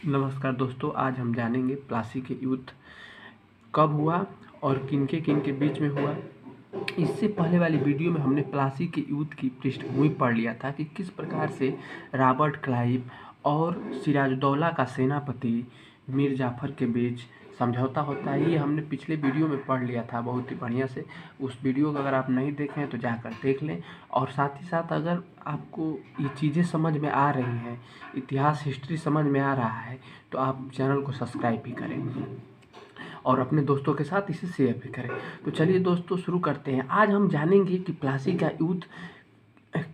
नमस्कार दोस्तों, आज हम जानेंगे प्लासी के युद्ध कब हुआ और किनके बीच में हुआ। इससे पहले वाली वीडियो में हमने प्लासी के युद्ध की पृष्ठभूमि पढ़ लिया था कि किस प्रकार से रॉबर्ट क्लाइव और सिराजुद्दौला का सेनापति मीर जाफर के बीच समझौता होता है। ये हमने पिछले वीडियो में पढ़ लिया था बहुत ही बढ़िया से। उस वीडियो को अगर आप नहीं देखें हैं तो जाकर देख लें। और साथ ही साथ अगर आपको ये चीज़ें समझ में आ रही हैं, इतिहास हिस्ट्री समझ में आ रहा है, तो आप चैनल को सब्सक्राइब भी करें और अपने दोस्तों के साथ इसे शेयर भी करें। तो चलिए दोस्तों शुरू करते हैं। आज हम जानेंगे कि प्लासी का युद्ध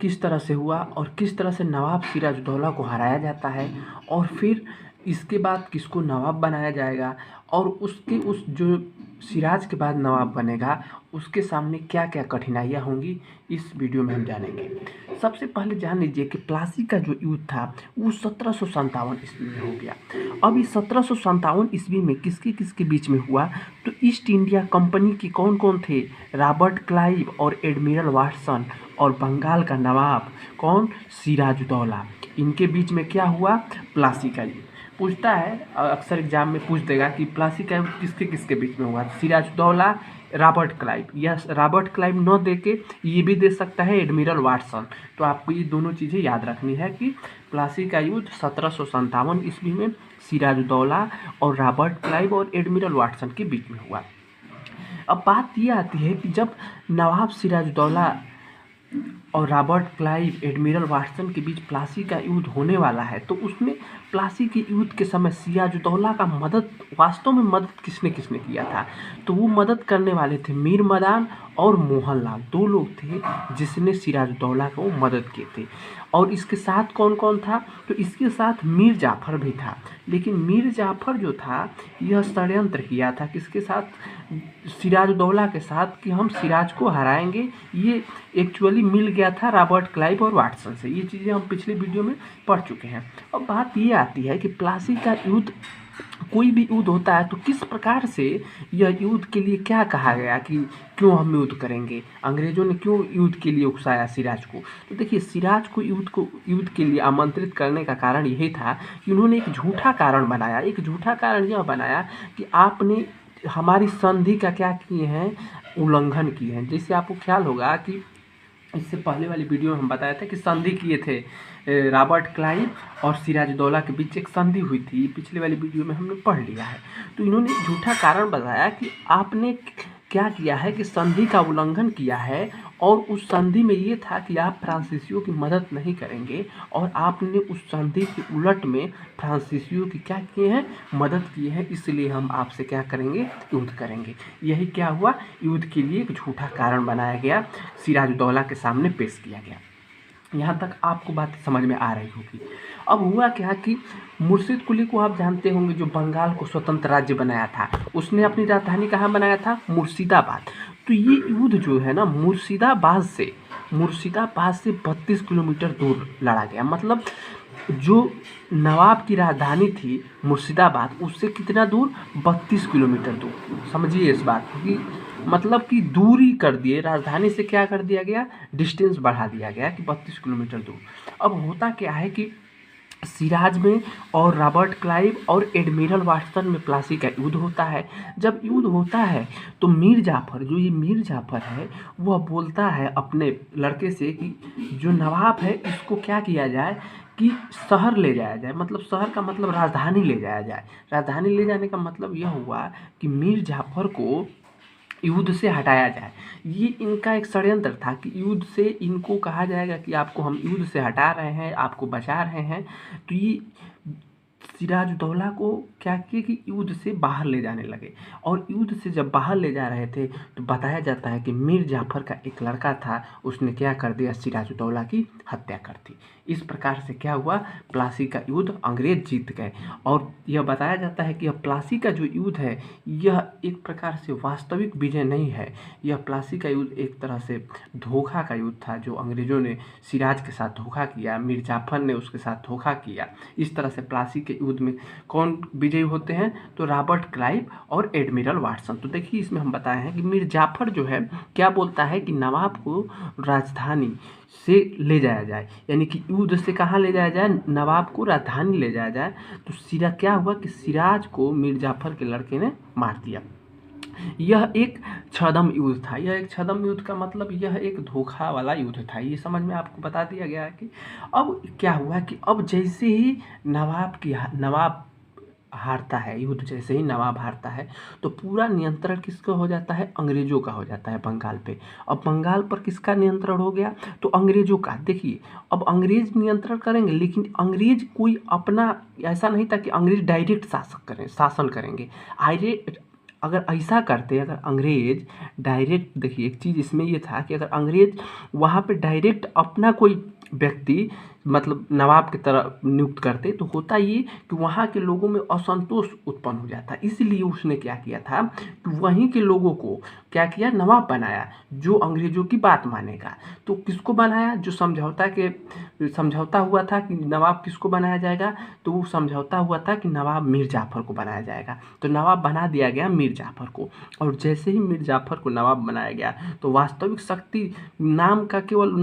किस तरह से हुआ और किस तरह से नवाब सिराजुद्दौला को हराया जाता है और फिर इसके बाद किसको नवाब बनाया जाएगा और उस जो सिराज के बाद नवाब बनेगा उसके सामने क्या क्या कठिनाइयाँ होंगी, इस वीडियो में हम जानेंगे। सबसे पहले जान लीजिए कि प्लासी का जो युद्ध था वो 1757 ईस्वी में हो गया। अब इस 1757 ईस्वी में किसके किसके बीच में हुआ, तो ईस्ट इंडिया कंपनी के कौन कौन थे, रॉबर्ट क्लाइव और एडमिरल वाटसन, और बंगाल का नवाब कौन, सिराजुद्दौला। इनके बीच में क्या हुआ, प्लासी का युद्ध। पूछता है अक्सर एग्जाम में पूछ देगा कि प्लासी का युद्ध किसके किसके बीच में हुआ, सिराजुद्दौला, रॉबर्ट क्लाइव, या रॉबर्ट क्लाइव न दे के ये भी दे सकता है एडमिरल वाटसन। तो आपको ये दोनों चीज़ें याद रखनी है कि प्लासी का युद्ध 1757 ईस्वी में सिराजुद्दौला और रॉबर्ट क्लाइव और एडमिरल वाटसन के बीच में हुआ। अब बात ये आती है कि जब नवाब सिराजुद्दौला और रॉबर्ट क्लाइव, एडमिरल वाटसन के बीच प्लासी का युद्ध होने वाला है, तो उसमें प्लासी के युद्ध के समय सिराजुद्दौला का वास्तव में मदद किसने किसने किया था, तो वो मदद करने वाले थे मीर मदान और मोहनलाल। दो लोग थे जिसने सिराजुद्दौला को मदद किए थे। और इसके साथ कौन कौन था, तो इसके साथ मीर जाफर भी था। लेकिन मीर जाफर जो था यह षड्यंत्र किया था किसके साथ, सिराजुद्दौला के साथ, कि हम सिराज को हराएंगे। ये एक्चुअली मिल गया था रॉबर्ट क्लाइव और वाटसन से। ये चीज़ें हम पिछले वीडियो में पढ़ चुके हैं। अब बात ये आती है कि प्लासी का युद्ध, कोई भी युद्ध होता है तो किस प्रकार से यह युद्ध के लिए क्या कहा गया कि क्यों हम युद्ध करेंगे, अंग्रेजों ने क्यों युद्ध के लिए उकसाया सिराज को। तो देखिए, सिराज को युद्ध के लिए आमंत्रित करने का कारण यही था कि उन्होंने एक झूठा कारण बनाया। एक झूठा कारण यह बनाया कि आपने हमारी संधि का क्या किए हैं, उल्लंघन किए हैं। जैसे आपको ख्याल होगा कि इससे पहले वाली वीडियो में हम बताया था कि संधि किए थे, रॉबर्ट क्लाइव और सिराजुद्दौला के बीच एक संधि हुई थी। पिछले वाली वीडियो में हमने पढ़ लिया है। तो इन्होंने झूठा कारण बताया कि आपने क्या किया है कि संधि का उल्लंघन किया है, और उस संधि में ये था कि आप फ्रांसीसियों की मदद नहीं करेंगे, और आपने उस संधि के उलट में फ्रांसीसियों की क्या किए हैं, मदद की है। इसलिए हम आपसे क्या करेंगे, युद्ध करेंगे। यही क्या हुआ, युद्ध के लिए एक झूठा कारण बनाया गया, सिराजुद्दौला के सामने पेश किया गया। यहाँ तक आपको बात समझ में आ रही होगी। अब हुआ क्या कि मुर्शिद कुली को आप जानते होंगे, जो बंगाल को स्वतंत्र राज्य बनाया था, उसने अपनी राजधानी कहाँ बनाया था, मुर्शिदाबाद। तो ये युद्ध जो है ना, मुर्शिदाबाद से 32 किलोमीटर दूर लड़ा गया। मतलब जो नवाब की राजधानी थी मुर्शिदाबाद, उससे कितना दूर, 32 किलोमीटर दूर। समझिए इस बात को कि मतलब कि दूरी कर दिए, राजधानी से क्या कर दिया गया, डिस्टेंस बढ़ा दिया गया कि 32 किलोमीटर दूर। अब होता क्या है कि सिराज में और रॉबर्ट क्लाइव और एडमिरल वाटसन में प्लासी का युद्ध होता है। जब युद्ध होता है तो मीर जाफर, जो ये मीर जाफर है, वह बोलता है अपने लड़के से कि जो नवाब है इसको क्या किया जाए कि शहर ले जाया जाए। मतलब शहर का मतलब राजधानी ले जाया जाए। राजधानी ले जाने का मतलब यह हुआ कि मीर जाफर को युद्ध से हटाया जाए। ये इनका एक षड्यंत्र था कि युद्ध से इनको कहा जाएगा कि आपको हम युद्ध से हटा रहे हैं, आपको बचा रहे हैं। तो ये सिराजुद्दौला को क्या किए कि युद्ध से बाहर ले जाने लगे। और युद्ध से जब बाहर ले जा रहे थे तो बताया जाता है कि मीर जाफर का एक लड़का था, उसने क्या कर दिया, सिराजुद्दौला की हत्या कर दी। इस प्रकार से क्या हुआ, प्लासी का युद्ध अंग्रेज जीत गए। और यह बताया जाता है कि यह प्लासी का जो युद्ध है यह एक प्रकार से वास्तविक विजय नहीं है। यह प्लासी का युद्ध एक तरह से धोखा का युद्ध था, जो अंग्रेजों ने सिराज के साथ धोखा किया, मीर जाफर ने उसके साथ धोखा किया। इस तरह से प्लासी के युद्ध में कौन विजयी होते हैं? तो रॉबर्ट क्लाइव और एडमिरल वाटसन। तो देखिए इसमें हम बताए हैं कि मीर जाफर जो है क्या बोलता है कि नवाब को राजधानी से ले जाया जाए, यानी कि युद्ध से कहाँ ले जाया जाए? नवाब को राजधानी ले जाया जाए। तो सिरा क्या हुआ कि सिराज को मीर जाफर के लड़के ने मार दिया। यह एक छद्म युद्ध था। यह एक छद्म युद्ध का मतलब यह एक धोखा वाला युद्ध था। ये समझ में आपको बता दिया गया है कि अब क्या हुआ कि अब जैसे ही नवाब हारता है, युद्ध जैसे ही नवाब हारता है तो पूरा नियंत्रण किसका हो जाता है? अंग्रेजों का हो जाता है बंगाल पे। अब बंगाल पर किसका नियंत्रण हो गया? तो अंग्रेजों का। देखिए अब अंग्रेज नियंत्रण करेंगे, लेकिन अंग्रेज कोई अपना ऐसा नहीं था कि अंग्रेज डायरेक्ट शासन करेंगे। अगर ऐसा करते, अगर अंग्रेज डायरेक्ट, देखिए एक चीज़ इसमें ये था कि अगर अंग्रेज वहाँ पे डायरेक्ट अपना कोई व्यक्ति मतलब नवाब की तरह नियुक्त करते तो होता ये कि वहाँ के लोगों में असंतोष उत्पन्न हो जाता। इसलिए उसने क्या किया था कि वहीं के लोगों को क्या किया? नवाब बनाया जो अंग्रेजों की बात मानेगा। तो किसको बनाया? जो समझौता हुआ था कि नवाब किसको बनाया जाएगा? तो वो समझौता हुआ था कि नवाब मीर जाफर को बनाया जाएगा। तो नवाब बना दिया गया मीर जाफर को। और जैसे ही मीर जाफर को नवाब बनाया गया तो वास्तविक शक्ति नाम का केवल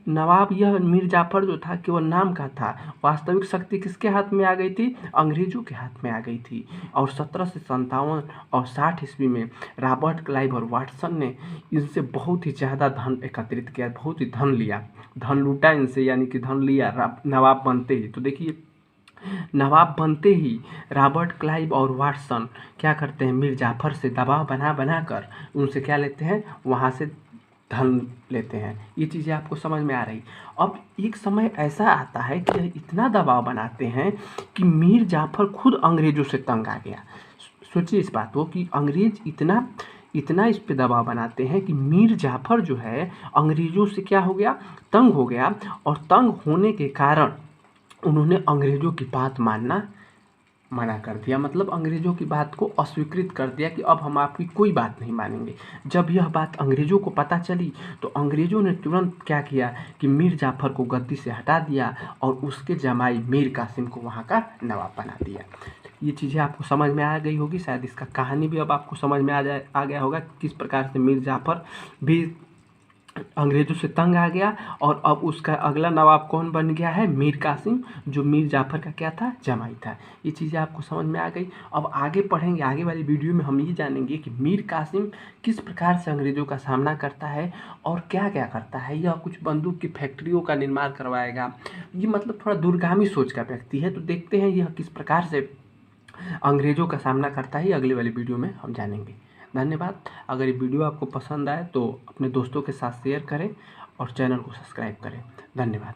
नवाब यह मीर जाफर जो था केवल नाम का था। वास्तविक शक्ति किसके हाथ में आ गई थी? अंग्रेजों के हाथ में आ गई थी। और 1757 और 60 ईस्वी में रॉबर्ट क्लाइव और वाटसन ने इनसे बहुत ही ज़्यादा धन एकत्रित किया, बहुत ही धन लिया, धन लूटा इनसे, यानी कि धन लिया नवाब बनते ही। तो देखिए नवाब बनते ही रॉबर्ट क्लाइव और वाटसन क्या करते हैं? मीर जाफर से दबाव बना कर उनसे क्या लेते हैं? वहाँ से धन लेते हैं। ये चीज़ें आपको समझ में आ रही। अब एक समय ऐसा आता है कि यह इतना दबाव बनाते हैं कि मीर जाफर खुद अंग्रेजों से तंग आ गया। सोचिए इस बात को कि अंग्रेज इतना इस पे दबाव बनाते हैं कि मीर जाफर जो है अंग्रेजों से क्या हो गया? तंग हो गया। और तंग होने के कारण उन्होंने अंग्रेजों की बात मानना मना कर दिया, मतलब अंग्रेजों की बात को अस्वीकृत कर दिया कि अब हम आपकी कोई बात नहीं मानेंगे। जब यह बात अंग्रेजों को पता चली तो अंग्रेजों ने तुरंत क्या किया कि मीर जाफर को गद्दी से हटा दिया और उसके जमाई मीर कासिम को वहाँ का नवाब बना दिया। ये चीज़ें आपको समझ में आ गई होगी, शायद इसका कहानी भी अब आपको समझ में आ गया होगा किस प्रकार से मीर जाफर भी अंग्रेजों से तंग आ गया। और अब उसका अगला नवाब कौन बन गया है? मीर कासिम, जो मीर जाफर का क्या था? जमाई था। ये चीज़ें आपको समझ में आ गई। अब आगे पढ़ेंगे, आगे वाली वीडियो में हम ये जानेंगे कि मीर कासिम किस प्रकार से अंग्रेजों का सामना करता है और क्या क्या करता है। यह कुछ बंदूक की फैक्ट्रियों का निर्माण करवाएगा। ये मतलब थोड़ा दूरगामी सोच का व्यक्ति है। तो देखते हैं यह किस प्रकार से अंग्रेजों का सामना करता है, अगले वाली वीडियो में हम जानेंगे। धन्यवाद। अगर ये वीडियो आपको पसंद आए तो अपने दोस्तों के साथ शेयर करें और चैनल को सब्सक्राइब करें। धन्यवाद।